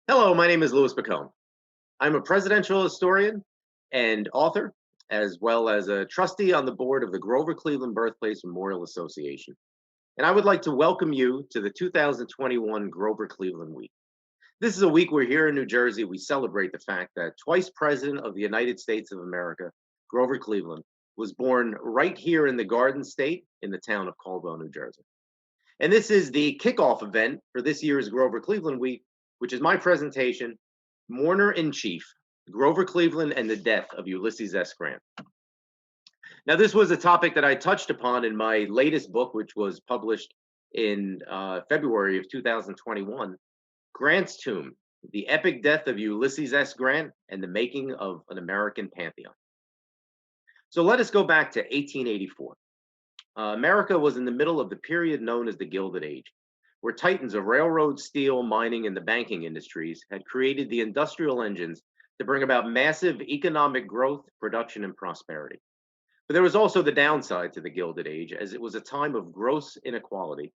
Hello, my name is Louis Picone. I'm a presidential historian and author, as well as a trustee on the board of the Grover Cleveland Birthplace Memorial Association. And I would like to welcome you to the 2021 Grover Cleveland Week. This is a week where here in New Jersey, we celebrate the fact that twice President of the United States of America, Grover Cleveland, was born right here in the Garden State in the town of Caldwell, New Jersey. And this is the kickoff event for this year's Grover Cleveland Week, which is my presentation, Mourner in Chief, Grover Cleveland and the Death of Ulysses S. Grant. Now, this was a topic that I touched upon in my latest book, which was published in February of 2021, Grant's Tomb, The Epic Death of Ulysses S. Grant and the Making of an American Pantheon. So let us go back to 1884. America was in the middle of the period known as the Gilded Age, where titans of railroad, steel, mining, and the banking industries had created the industrial engines to bring about massive economic growth, production, and prosperity. But there was also the downside to the Gilded Age, as it was a time of gross inequality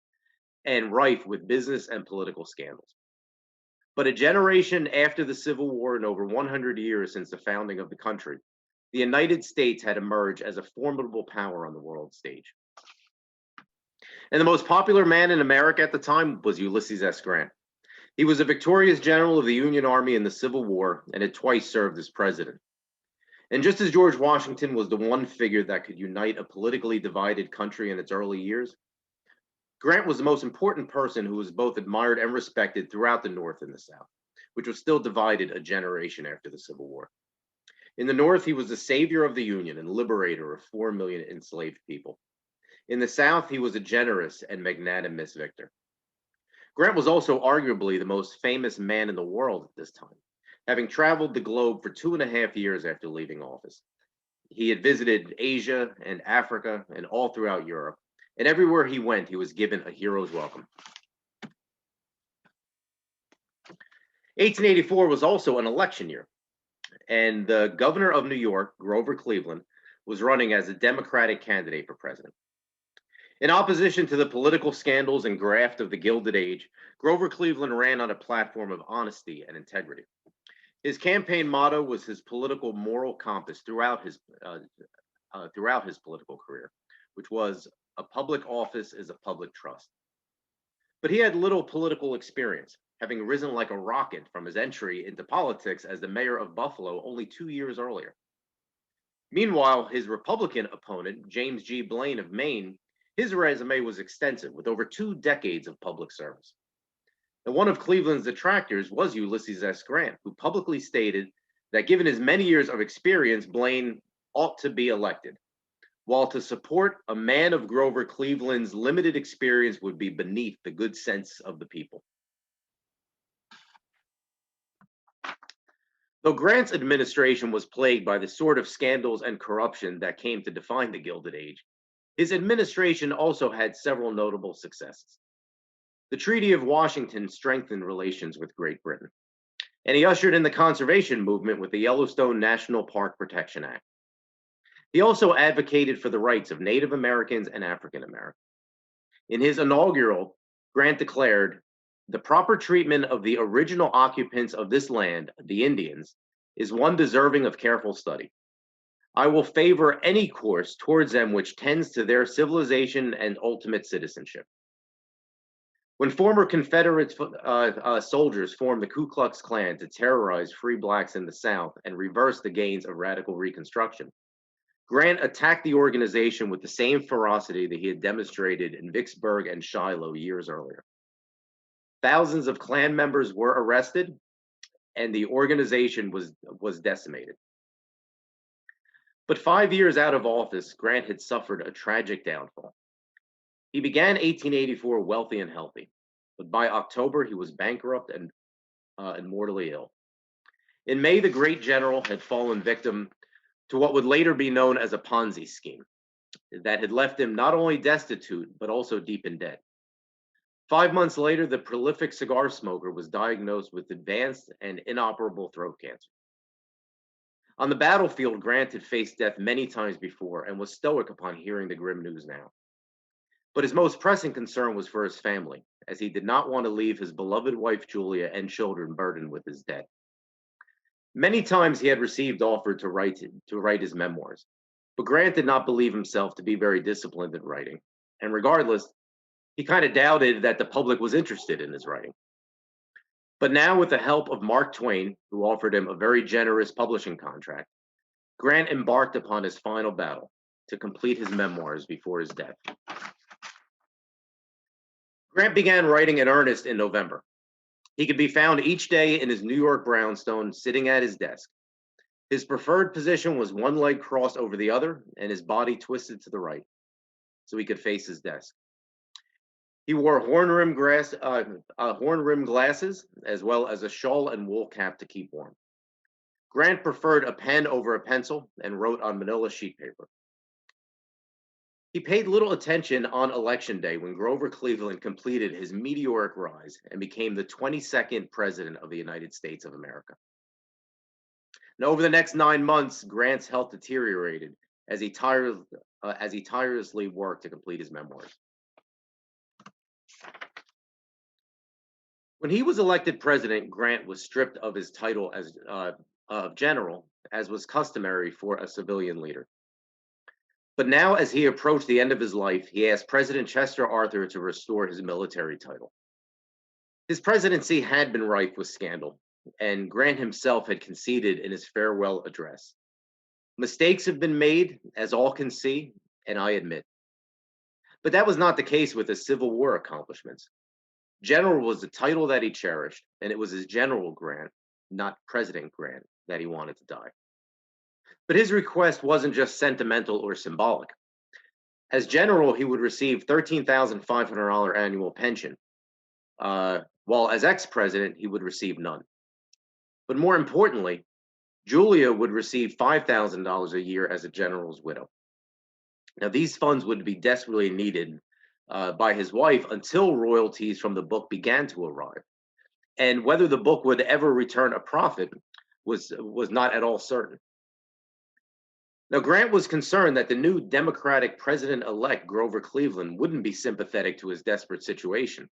and rife with business and political scandals. But a generation after the Civil War and over 100 years since the founding of the country, the United States had emerged as a formidable power on the world stage. And the most popular man in America at the time was Ulysses S. Grant. He was a victorious general of the Union Army in the Civil War and had twice served as president. And just as George Washington was the one figure that could unite a politically divided country in its early years, Grant was the most important person who was both admired and respected throughout the North and the South, which was still divided a generation after the Civil War. In the North, he was the savior of the Union and liberator of 4 million enslaved people. In the South, he was a generous and magnanimous victor. Grant was also arguably the most famous man in the world at this time, having traveled the globe for 2.5 years after leaving office. He had visited Asia and Africa and all throughout Europe, and everywhere he went, he was given a hero's welcome. 1884 was also an election year, and the governor of New York, Grover Cleveland, was running as a Democratic candidate for president. In opposition to the political scandals and graft of the Gilded Age, Grover Cleveland ran on a platform of honesty and integrity. His campaign motto was his political moral compass throughout his political career, which was a public office is a public trust. But he had little political experience, having risen like a rocket from his entry into politics as the mayor of Buffalo only 2 years earlier. Meanwhile, his Republican opponent, James G. Blaine of Maine, his resume was extensive, with over 2 decades of public service. And one of Cleveland's detractors was Ulysses S. Grant, who publicly stated that given his many years of experience, Blaine ought to be elected, while to support a man of Grover Cleveland's limited experience would be beneath the good sense of the people. Though Grant's administration was plagued by the sort of scandals and corruption that came to define the Gilded Age, his administration also had several notable successes. The Treaty of Washington strengthened relations with Great Britain, and he ushered in the conservation movement with the Yellowstone National Park Protection Act. He also advocated for the rights of Native Americans and African Americans. In his inaugural, Grant declared, "The proper treatment of the original occupants of this land, the Indians, is one deserving of careful study. I will favor any course towards them which tends to their civilization and ultimate citizenship." When former Confederate soldiers formed the Ku Klux Klan to terrorize free blacks in the South and reverse the gains of radical Reconstruction, Grant attacked the organization with the same ferocity that he had demonstrated in Vicksburg and Shiloh years earlier. Thousands of Klan members were arrested, and the organization was decimated. But 5 years out of office, Grant had suffered a tragic downfall. He began 1884 wealthy and healthy, but by October he was bankrupt and mortally ill. In May, the great general had fallen victim to what would later be known as a Ponzi scheme that had left him not only destitute, but also deep in debt. 5 months later, the prolific cigar smoker was diagnosed with advanced and inoperable throat cancer. On the battlefield, Grant had faced death many times before and was stoic upon hearing the grim news now. But his most pressing concern was for his family, as he did not want to leave his beloved wife Julia and children burdened with his debt. Many times he had received offer to write his memoirs, but Grant did not believe himself to be very disciplined in writing, and regardless, he kind of doubted that the public was interested in his writing. But now, with the help of Mark Twain, who offered him a very generous publishing contract, Grant embarked upon his final battle to complete his memoirs before his death. Grant began writing in earnest in November. He could be found each day in his New York brownstone, sitting at his desk. His preferred position was one leg crossed over the other and his body twisted to the right, so he could face his desk. He wore horn-rimmed glasses, as well as a shawl and wool cap to keep warm. Grant preferred a pen over a pencil and wrote on manila sheet paper. He paid little attention on Election Day when Grover Cleveland completed his meteoric rise and became the 22nd President of the United States of America. Now, over the next 9 months, Grant's health deteriorated as he tirelessly worked to complete his memoirs. When he was elected president, Grant was stripped of his title as general, as was customary for a civilian leader. But now, as he approached the end of his life, he asked President Chester Arthur to restore his military title. His presidency had been rife with scandal, and Grant himself had conceded in his farewell address. Mistakes have been made, as all can see, and I admit. But that was not the case with his Civil War accomplishments. General was the title that he cherished, and it was his General Grant, not President Grant, that he wanted to die. But his request wasn't just sentimental or symbolic. As general, he would receive $13,500 annual pension, while as ex-president, he would receive none. But more importantly, Julia would receive $5,000 a year as a general's widow. Now, these funds would be desperately needed by his wife until royalties from the book began to arrive. And whether the book would ever return a profit was not at all certain. Now, Grant was concerned that the new Democratic president-elect Grover Cleveland wouldn't be sympathetic to his desperate situation.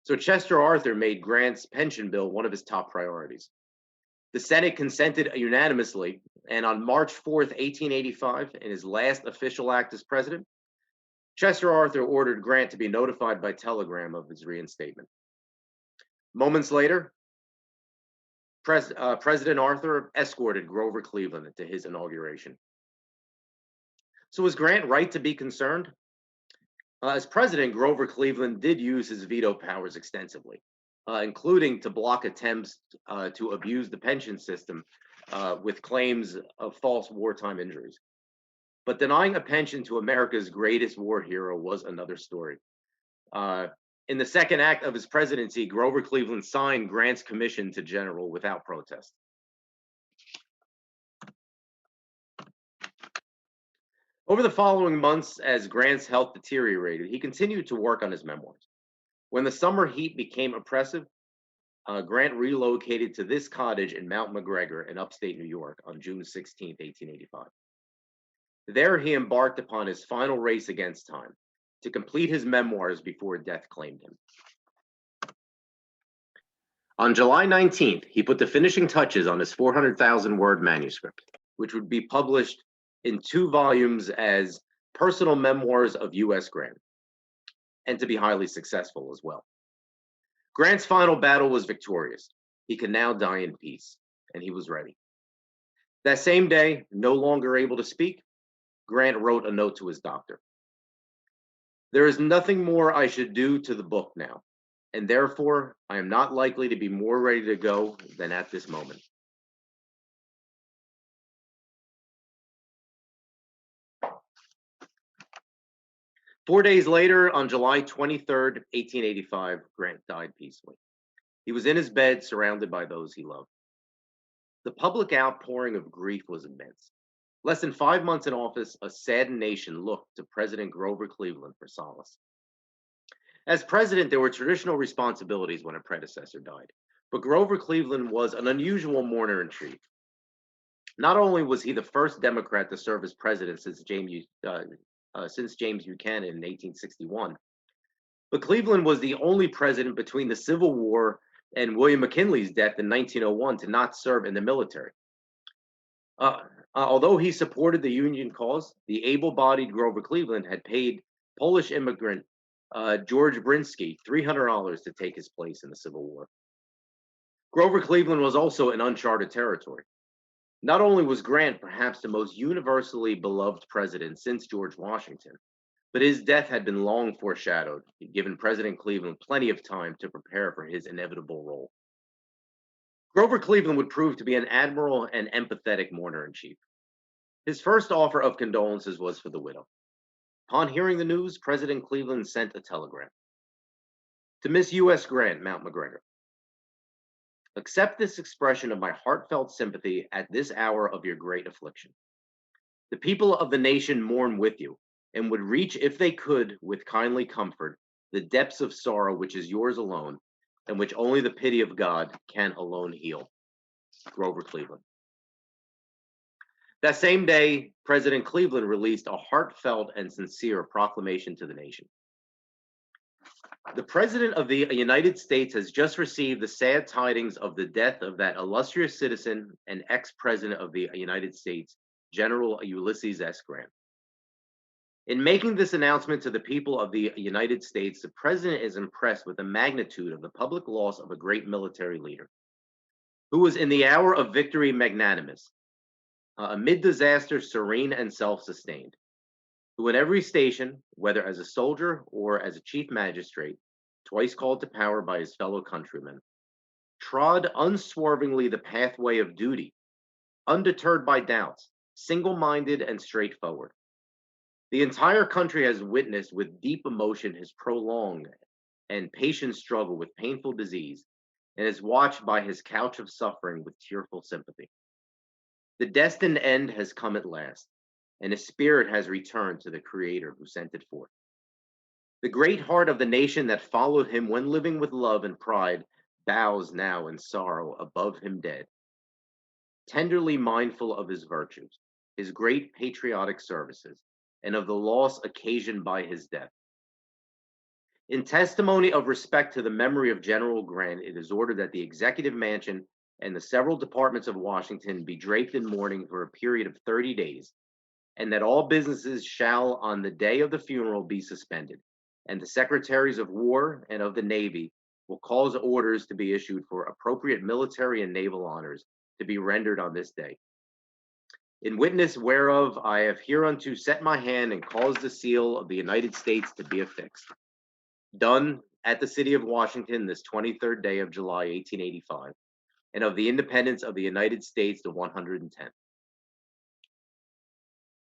So Chester Arthur made Grant's pension bill one of his top priorities. The Senate consented unanimously, and on March 4th, 1885, in his last official act as president, Chester Arthur ordered Grant to be notified by telegram of his reinstatement. Moments later, President Arthur escorted Grover Cleveland to his inauguration. So was Grant right to be concerned? As president, Grover Cleveland did use his veto powers extensively, including to block attempts to abuse the pension system with claims of false wartime injuries. But denying a pension to America's greatest war hero was another story. In the second act of his presidency, Grover Cleveland signed Grant's commission to general without protest. Over the following months, as Grant's health deteriorated, he continued to work on his memoirs. When the summer heat became oppressive, Grant relocated to this cottage in Mount McGregor in upstate New York on June 16, 1885. There he embarked upon his final race against time to complete his memoirs before death claimed him. On July 19th, he put the finishing touches on his 400,000-word manuscript, which would be published in 2 volumes as Personal Memoirs of U.S. Grant, and to be highly successful as well. Grant's final battle was victorious. He could now die in peace, and he was ready. That same day, no longer able to speak, Grant wrote a note to his doctor. "There is nothing more I should do to the book now, and therefore I am not likely to be more ready to go than at this moment." Four days later, on July 23rd, 1885, Grant died peacefully. He was in his bed, surrounded by those he loved. The public outpouring of grief was immense. Less than 5 months in office, a saddened nation looked to President Grover Cleveland for solace. As president, there were traditional responsibilities when a predecessor died, but Grover Cleveland was an unusual mourner in chief. Not only was he the first Democrat to serve as president since James Buchanan in 1861, But Cleveland was the only president between the Civil War and William McKinley's death in 1901 to not serve in the military. Uh, Although he supported the Union cause, the able-bodied Grover Cleveland had paid Polish immigrant George Brinsky $300 to take his place in the Civil War. Grover Cleveland was also in uncharted territory. Not only was Grant perhaps the most universally beloved president since George Washington, but his death had been long foreshadowed, giving President Cleveland plenty of time to prepare for his inevitable role. Grover Cleveland would prove to be an admiral and empathetic mourner in chief. His first offer of condolences was for the widow. Upon hearing the news, President Cleveland sent a telegram to Miss U.S. Grant, Mount McGregor. Accept this expression of my heartfelt sympathy at this hour of your great affliction. The people of the nation mourn with you and would reach, if they could, with kindly comfort, the depths of sorrow which is yours alone and which only the pity of God can alone heal. Grover Cleveland. That same day, President Cleveland released a heartfelt and sincere proclamation to the nation. The President of the United States has just received the sad tidings of the death of that illustrious citizen and ex-President of the United States, General Ulysses S. Grant. In making this announcement to the people of the United States, the President is impressed with the magnitude of the public loss of a great military leader, who was in the hour of victory magnanimous, amid disaster serene and self-sustained, who in every station, whether as a soldier or as a chief magistrate, twice called to power by his fellow countrymen, trod unswervingly the pathway of duty, undeterred by doubts, single-minded and straightforward. The entire country has witnessed with deep emotion his prolonged and patient struggle with painful disease, and is watched by his couch of suffering with tearful sympathy. The destined end has come at last, and his spirit has returned to the Creator who sent it forth. The great heart of the nation that followed him when living with love and pride bows now in sorrow above him dead, tenderly mindful of his virtues, his great patriotic services, and of the loss occasioned by his death. In testimony of respect to the memory of General Grant, it is ordered that the Executive Mansion and the several departments of Washington be draped in mourning for a period of 30 days, and that all businesses shall on the day of the funeral be suspended, and the Secretaries of War and of the Navy will cause orders to be issued for appropriate military and naval honors to be rendered on this day. In witness whereof I have hereunto set my hand and caused the seal of the United States to be affixed. Done at the city of Washington this 23rd day of July, 1885, and of the independence of the United States the 110th.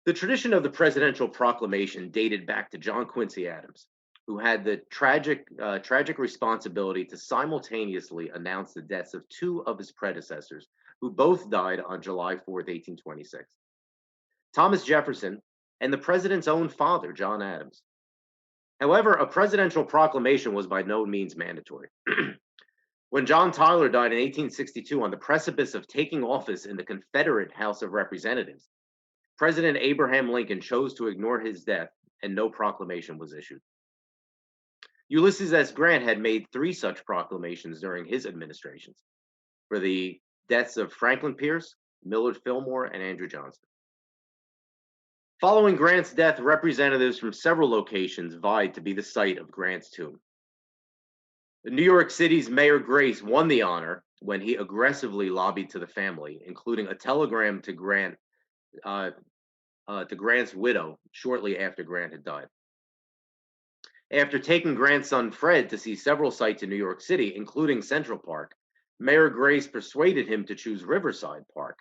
The tradition of the presidential proclamation dated back to John Quincy Adams, who had the tragic responsibility to simultaneously announce the deaths of two of his predecessors, who both died on July 4th, 1826. Thomas Jefferson and the president's own father, John Adams. However, a presidential proclamation was by no means mandatory. When John Tyler died in 1862 on the precipice of taking office in the Confederate House of Representatives, President Abraham Lincoln chose to ignore his death, and no proclamation was issued. Ulysses S. Grant had made 3 such proclamations during his administrations for the deaths of Franklin Pierce, Millard Fillmore, and Andrew Johnson. Following Grant's death, representatives from several locations vied to be the site of Grant's tomb. New York City's Mayor Grace won the honor when he aggressively lobbied to the family, including a telegram to Grant's widow shortly after Grant had died. After taking Grant's son Fred to see several sites in New York City, including Central Park, Mayor Grace persuaded him to choose Riverside Park,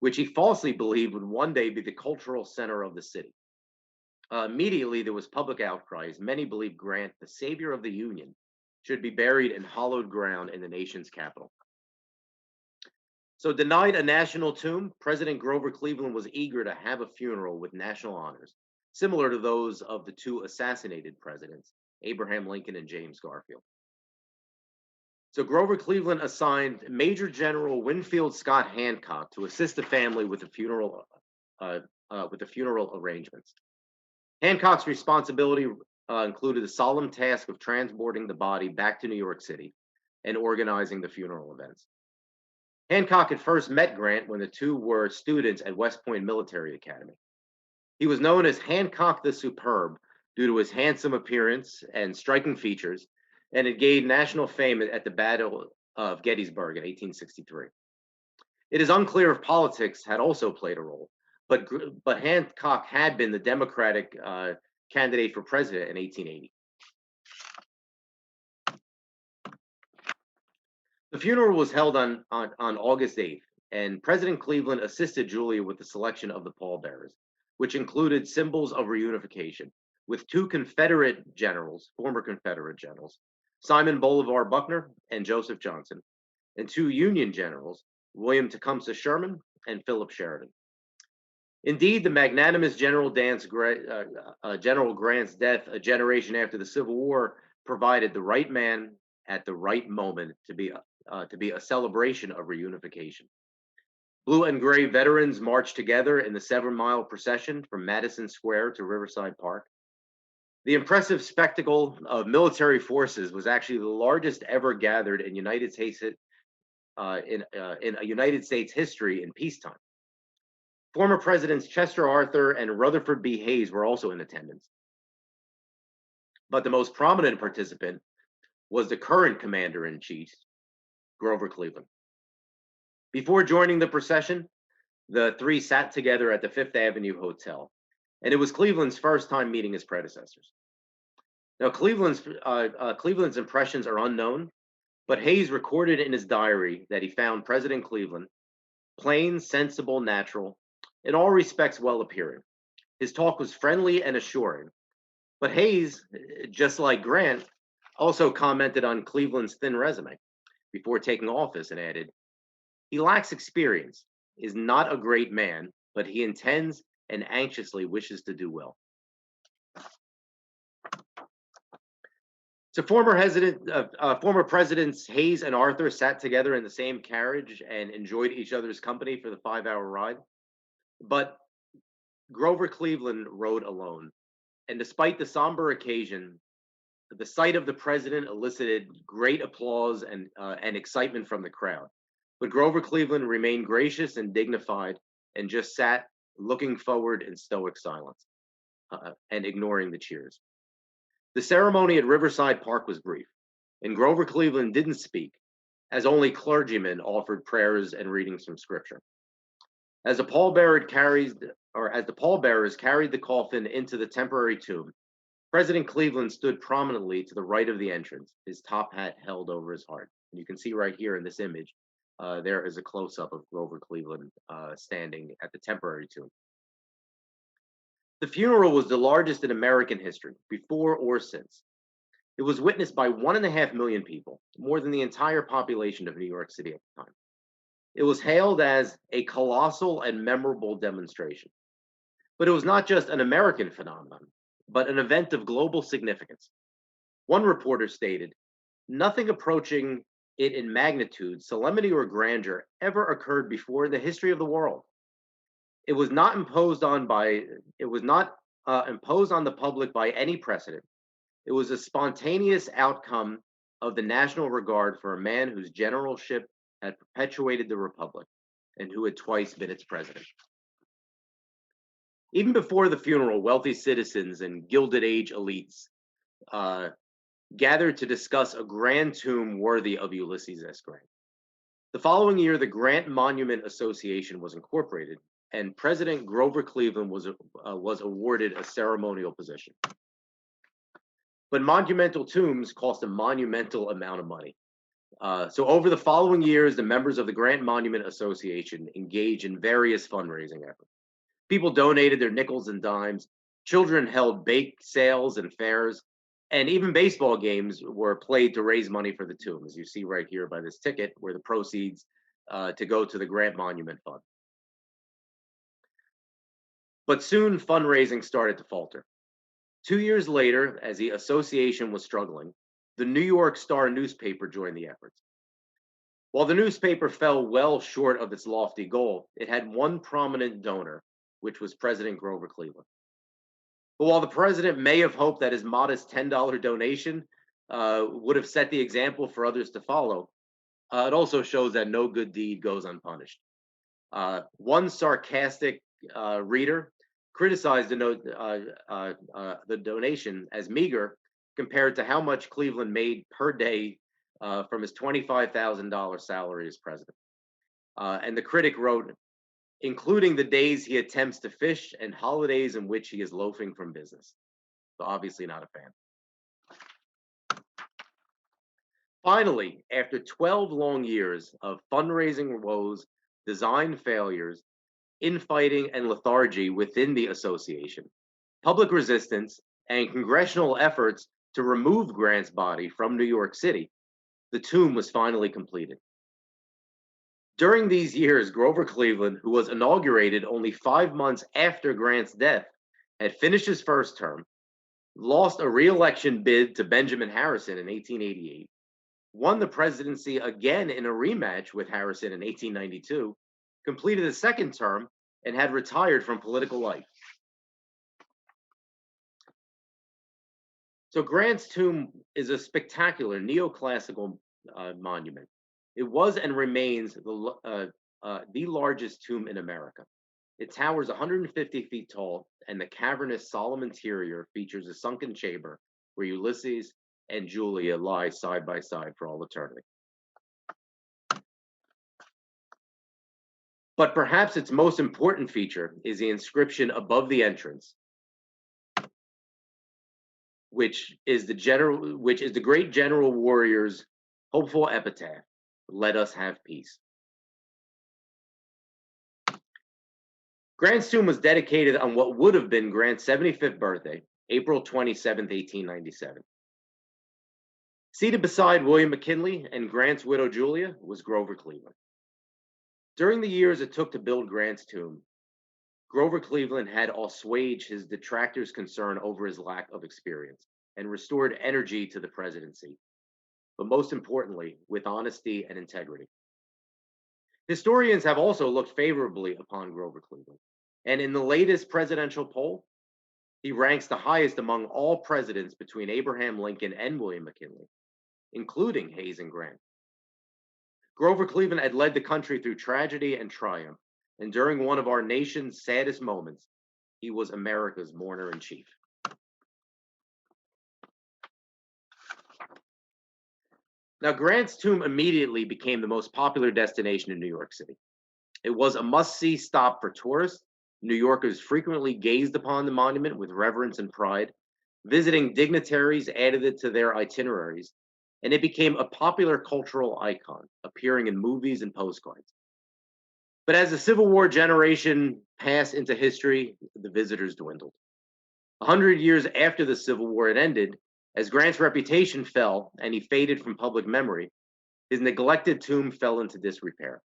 which he falsely believed would one day be the cultural center of the city. Immediately, there was public outcry, as many believed Grant, the savior of the Union, should be buried in hallowed ground in the nation's capital. So, denied a national tomb, President Grover Cleveland was eager to have a funeral with national honors, similar to those of the 2 assassinated presidents, Abraham Lincoln and James Garfield. So Grover Cleveland assigned Major General Winfield Scott Hancock to assist the family with the funeral arrangements. Hancock's responsibility included the solemn task of transporting the body back to New York City and organizing the funeral events. Hancock had first met Grant when the two were students at West Point Military Academy. He was known as Hancock the Superb due to his handsome appearance and striking features, and had gained national fame at the Battle of Gettysburg in 1863. It is unclear if politics had also played a role, but Hancock had been the Democratic candidate for president in 1880. The funeral was held on August 8th, and President Cleveland assisted Julia with the selection of the pallbearers, which included symbols of reunification, with two Confederate generals, former Confederate generals, Simon Bolivar Buckner and Joseph Johnson, and two Union generals, William Tecumseh Sherman and Philip Sheridan. Indeed, the magnanimous General Grant's death a generation after the Civil War provided the right man at the right moment to be a celebration of reunification. Blue and gray veterans marched together in the 7-mile procession from Madison Square to Riverside Park. The impressive spectacle of military forces was actually the largest ever gathered in United States history in peacetime. Former Presidents Chester Arthur and Rutherford B. Hayes were also in attendance. But the most prominent participant was the current commander-in-chief, Grover Cleveland. Before joining the procession, the three sat together at the Fifth Avenue Hotel, and it was Cleveland's first time meeting his predecessors. Now, Cleveland's impressions are unknown, but Hayes recorded in his diary that he found President Cleveland plain, sensible, natural, in all respects well appearing. His talk was friendly and assuring, but Hayes, just like Grant, also commented on Cleveland's thin resume before taking office and added, "He lacks experience, is not a great man, but he intends and anxiously wishes to do well." So former presidents Hayes and Arthur sat together in the same carriage and enjoyed each other's company for the 5-hour ride. But Grover Cleveland rode alone, and despite the somber occasion, the sight of the president elicited great applause and excitement from the crowd. But Grover Cleveland remained gracious and dignified, and just sat looking forward in stoic silence and ignoring the cheers. The ceremony at Riverside Park was brief, and Grover Cleveland didn't speak, as only clergymen offered prayers and readings from Scripture. As the pallbearers carried the coffin into the temporary tomb, President Cleveland stood prominently to the right of the entrance, his top hat held over his heart. And you can see right here in this image, there is a close-up of Grover Cleveland standing at the temporary tomb. The funeral was the largest in American history, before or since. It was witnessed by 1.5 million people, more than the entire population of New York City at the time. It was hailed as a colossal and memorable demonstration. But it was not just an American phenomenon, but an event of global significance. One reporter stated, "Nothing approaching it in magnitude, solemnity, or grandeur ever occurred before in the history of the world. It was not imposed on the public by any precedent. It was a spontaneous outcome of the national regard for a man whose generalship had perpetuated the republic and who had twice been its president." Even before the funeral, wealthy citizens and Gilded Age elites gathered to discuss a grand tomb worthy of Ulysses S. Grant. The following year, the Grant Monument Association was incorporated, and President Grover Cleveland was awarded a ceremonial position. But monumental tombs cost a monumental amount of money. So over the following years, the members of the Grant Monument Association engaged in various fundraising efforts. People donated their nickels and dimes. Children held bake sales and fairs, and even baseball games were played to raise money for the tomb, as you see right here by this ticket, where the proceeds to go to the Grant Monument Fund. But soon fundraising started to falter. 2 years later, as the association was struggling, the New York Star newspaper joined the efforts. While the newspaper fell well short of its lofty goal, it had one prominent donor, which was President Grover Cleveland. But while the president may have hoped that his modest $10 donation would have set the example for others to follow, it also shows that no good deed goes unpunished. One sarcastic reader criticized the donation as meager compared to how much Cleveland made per day from his $25,000 salary as president. And the critic wrote, including the days he attempts to fish and holidays in which he is loafing from business. So obviously not a fan. Finally, after 12 long years of fundraising woes, design failures, infighting, and lethargy within the association, public resistance, and congressional efforts to remove Grant's body from New York City, the tomb was finally completed. During these years, Grover Cleveland, who was inaugurated only 5 months after Grant's death, had finished his first term, lost a re-election bid to Benjamin Harrison in 1888, won the presidency again in a rematch with Harrison in 1892, completed a second term, and had retired from political life. So Grant's tomb is a spectacular neoclassical monument. It was and remains the largest tomb in America. It towers 150 feet tall, and the cavernous solemn interior features a sunken chamber where Ulysses and Julia lie side by side for all eternity. But perhaps its most important feature is the inscription above the entrance, which is the great general warrior's hopeful epitaph, "Let us have peace." Grant's tomb was dedicated on what would have been Grant's 75th birthday, April 27, 1897. Seated beside William McKinley and Grant's widow Julia was Grover Cleveland. During the years it took to build Grant's tomb, Grover Cleveland had assuaged his detractors' concern over his lack of experience and restored energy to the presidency, but most importantly, with honesty and integrity. Historians have also looked favorably upon Grover Cleveland, and in the latest presidential poll, he ranks the highest among all presidents between Abraham Lincoln and William McKinley, including Hayes and Grant. Grover Cleveland had led the country through tragedy and triumph, and during one of our nation's saddest moments, he was America's mourner in chief. Now, Grant's tomb immediately became the most popular destination in New York City. It was a must-see stop for tourists. New Yorkers frequently gazed upon the monument with reverence and pride. Visiting dignitaries added it to their itineraries, and it became a popular cultural icon, appearing in movies and postcards. But as the Civil War generation passed into history, the visitors dwindled. 100 years after the Civil War had ended, as Grant's reputation fell and he faded from public memory, his neglected tomb fell into disrepair.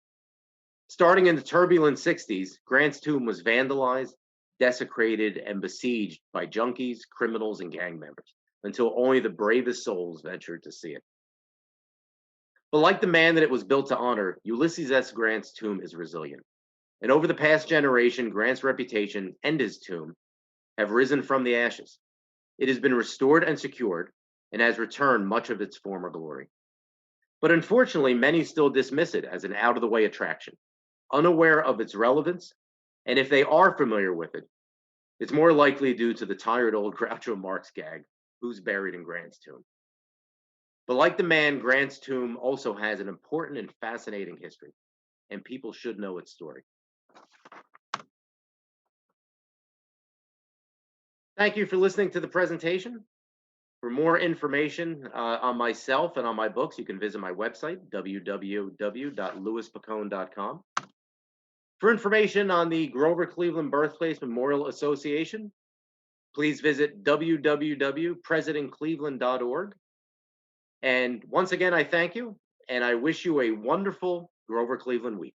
Starting in the turbulent 60s, Grant's tomb was vandalized, desecrated, and besieged by junkies, criminals, and gang members, until only the bravest souls ventured to see it. But like the man that it was built to honor, Ulysses S. Grant's tomb is resilient. And over the past generation, Grant's reputation and his tomb have risen from the ashes. It has been restored and secured, and has returned much of its former glory. But unfortunately, many still dismiss it as an out-of-the-way attraction, unaware of its relevance, and if they are familiar with it, it's more likely due to the tired old Groucho Marx gag, "Who's buried in Grant's tomb?" But like the man, Grant's tomb also has an important and fascinating history, and people should know its story. Thank you for listening to the presentation. For more information on myself and on my books, you can visit my website, www.lewispicone.com. For information on the Grover Cleveland Birthplace Memorial Association, please visit www.presidentcleveland.org. And once again, I thank you, and I wish you a wonderful Grover Cleveland week.